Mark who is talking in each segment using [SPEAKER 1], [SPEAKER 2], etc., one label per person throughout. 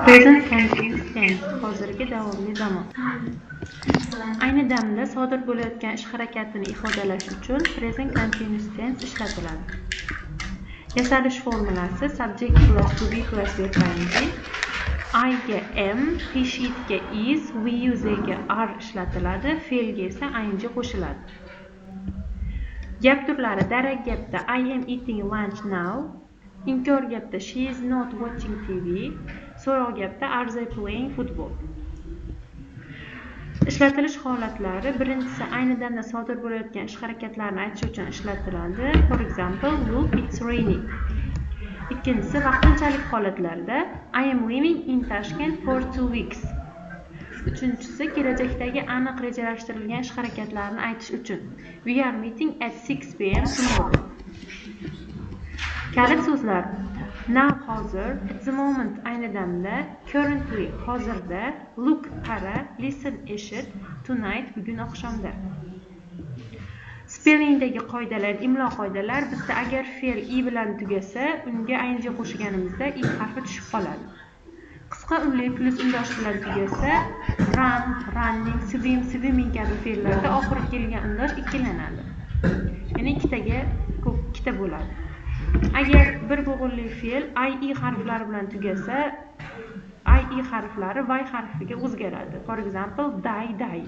[SPEAKER 1] Present continuous tense hozirgi davomli zamon. Ayni damda sodir bo'layotgan ish harakatini ifodalash uchun present continuous tense ishlatiladi. Yasalish formulasi subject plus to be plus verb ing. I ga am, he she ga is, we use ga are ishlatiladi, fe'lga esa ing qo'shiladi. Gap turlari darak gapda I am eating lunch now, inkor gapda she is not watching TV, so'roq gapda are they playing football. Ishlatilish holatlari birinchisi ayni damda sodir bo'layotgan ish harakatlarini aytish uchun ishlatiladi. For example, look, it's raining. Ikkinchisi vaqtinchalik holatlarda I am living in Tashkent for 2 weeks. Uchinchisi kelajakdagi aniq rejalashtirilgan ish harakatlarini aytish uchun we are meeting at 6 p.m. tomorrow. Kalit so'zlar now hozir, at the moment ayni damda, currently hozirda, look qara, listen eshit, tonight bugun oqshomda. Spellingdagi qoidalar, imlo qoidalar bizda agar fe'l i bilan tugasa, unga ing qo'shganimizda i harfi tushib qoladi. Qisqa unli plus undosh bilan tugasa, run, running, swim, swimming kabi fe'llarda oxiriga kelgan undosh ikkilanadi. Ya'ni ikkita bo'ladi. Agar bir bo'g'inli fe'l i harflari bilan tugasa, i harflari y harfiga o'zgaradi. For example, die.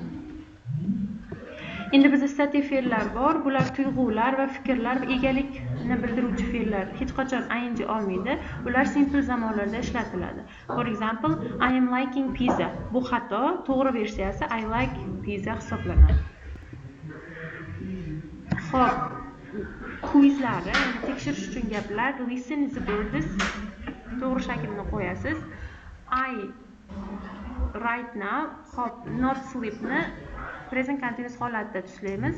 [SPEAKER 1] Endi bizda stativ fe'llar bor. Bular tuyg'ular va fikrlar va egalikni bildiruvchi fe'llar hech qachon ing olmaydi. Ular simple zamonlarda ishlatiladi. For example, I am liking pizza. Bu xato, to'g'ri versiyasi I like pizza hisoblanadi. Xo'p, quizlari, tekshirish uchun gaplar, listen is the birds. To'g'ri shaklini qo'yasiz. I right now, hop, not sleepni present continuous holatda tuslaymiz.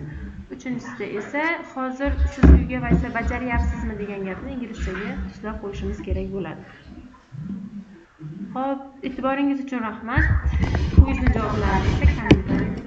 [SPEAKER 1] Uchinchisida esa hozir siz uyga vaysa bajaryapsizmi degan gapni inglizchaga tuslab qo'yishimiz kerak bo'ladi. Xo'p, e'tiboringiz uchun rahmat. Quizning javoblarini esa kommentariyada